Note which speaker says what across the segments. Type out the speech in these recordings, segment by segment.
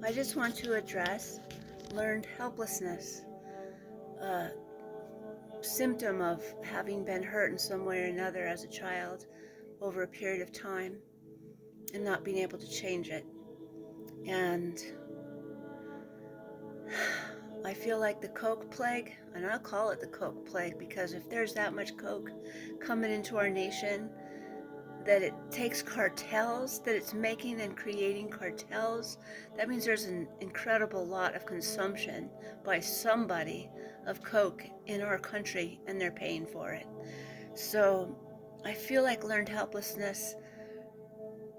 Speaker 1: I just want to address learned helplessness, a symptom of having been hurt in some way or another as a child over a period of time and not being able to change it. And I feel like the Coke plague, and I'll call it the Coke plague because if there's that much Coke coming into our nation, that it takes cartels, that it's making and creating cartels, that means there's an incredible lot of consumption by somebody of Coke in our country, and they're paying for it. So I feel like learned helplessness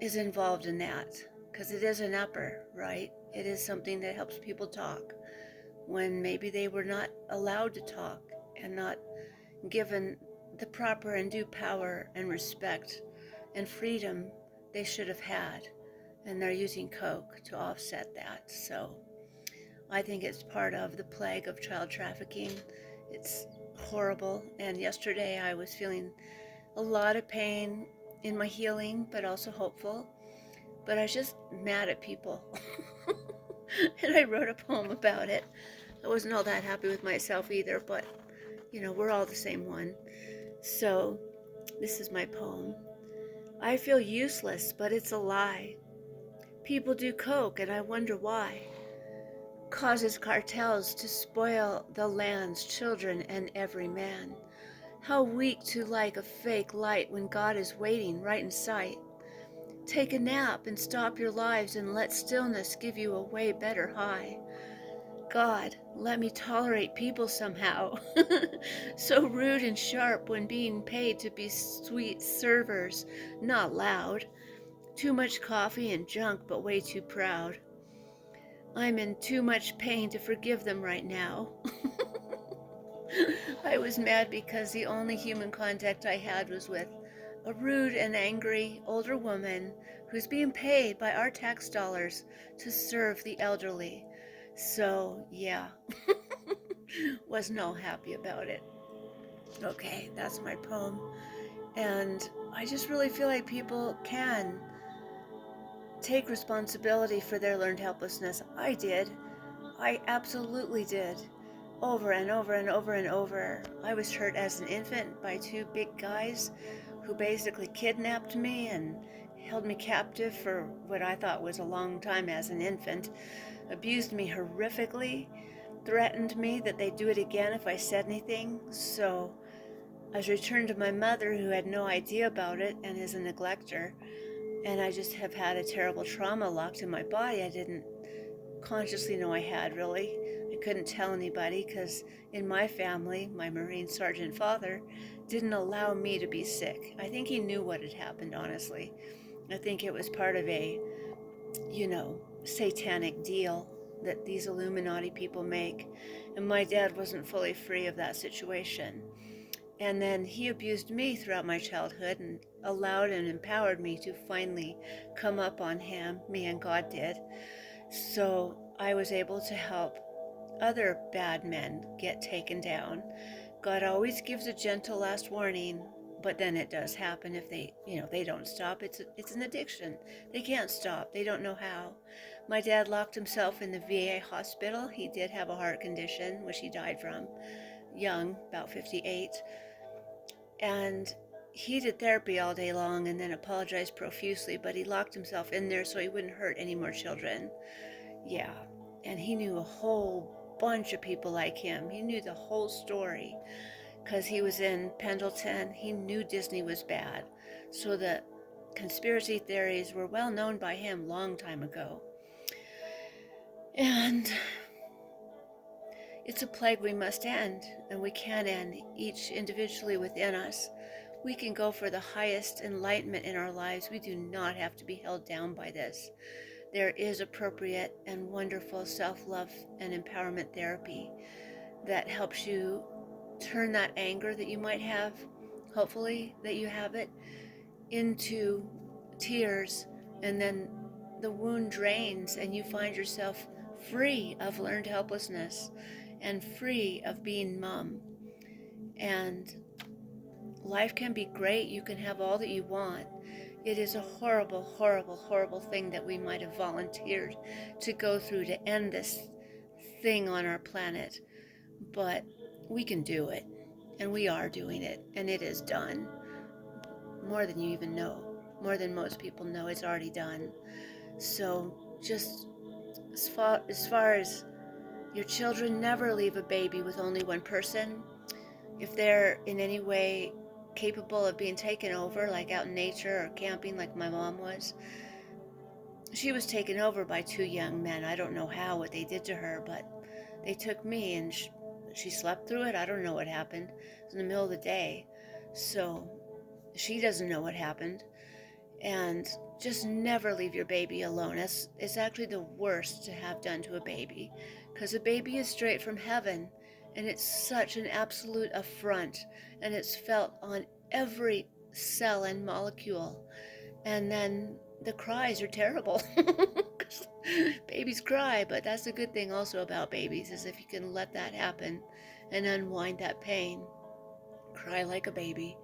Speaker 1: is involved in that because it is an upper, right? It is something that helps people talk when maybe they were not allowed to talk and not given the proper and due power and respect and freedom they should have had. And they're using Coke to offset that. So I think it's part of the plague of child trafficking. It's horrible. And yesterday I was feeling a lot of pain in my healing, but also hopeful. But I was just mad at people. And I wrote a poem about it. I wasn't all that happy with myself either, but we're all the same one. So this is my poem. I feel useless, but it's a lie. People do coke, and I wonder why. Causes cartels to spoil the land's children and every man. How weak to like a fake light when God is waiting right in sight. Take a nap and stop your lives and let stillness give you a way better high. God, let me tolerate people somehow. So rude and sharp when being paid to be sweet servers, not loud. Too much coffee and junk, but way too proud. I'm in too much pain to forgive them right now. I was mad because the only human contact I had was with a rude and angry older woman who's being paid by our tax dollars to serve the elderly. So, yeah, wasn't all happy about it. Okay, that's my poem. And I just really feel like people can take responsibility for their learned helplessness. I did. I absolutely did. Over and over and over and over. I was hurt as an infant by two big guys who basically kidnapped me and held me captive for what I thought was a long time as an infant, abused me horrifically, threatened me that they'd do it again if I said anything. So I was returned to my mother, who had no idea about it and is a neglector. And I just have had a terrible trauma locked in my body I didn't consciously know I had, really. I couldn't tell anybody because in my family, my Marine Sergeant father didn't allow me to be sick. I think he knew what had happened, honestly. I think it was part of a, satanic deal that these Illuminati people make. And my dad wasn't fully free of that situation. And then he abused me throughout my childhood and allowed and empowered me to finally come up on him, me and God did. So I was able to help other bad men get taken down. God always gives a gentle last warning, but then it does happen if they don't stop. It's an addiction. They can't stop. They don't know how. My dad locked himself in the VA hospital. He did have a heart condition, which he died from, young, about 58. And he did therapy all day long and then apologized profusely, but he locked himself in there so he wouldn't hurt any more children. Yeah, and he knew a whole bunch of people like him. He knew the whole story because he was in Pendleton. He knew Disney was bad. So the conspiracy theories were well known by him long time ago. And it's a plague we must end, and we can end each individually within us. We can go for the highest enlightenment in our lives. We do not have to be held down by this. There is appropriate and wonderful self-love and empowerment therapy that helps you turn that anger that you might have, hopefully that you have it, into tears, and then the wound drains and you find yourself free of learned helplessness and free of being mum. And life can be great. You can have all that you want. It is a horrible, horrible, horrible thing that we might have volunteered to go through to end this thing on our planet. But we can do it, and we are doing it, and it is done. More than you even know, more than most people know, it's already done. So just as far as your children, never leave a baby with only one person. If they're in any way capable of being taken over, like out in nature or camping like my mom was, she was taken over by two young men. I don't know how, what they did to her, but they took me, and she slept through it. I don't know what happened. It was in the middle of the day. So she doesn't know what happened. And just never leave your baby alone. It's actually the worst to have done to a baby, because a baby is straight from heaven, and it's such an absolute affront, and it's felt on every cell and molecule. And then the cries are terrible. Babies cry, but that's a good thing also about babies, is if you can let that happen and unwind that pain. Cry like a baby.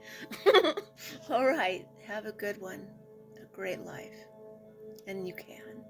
Speaker 1: All right, have a good one, a great life, and you can.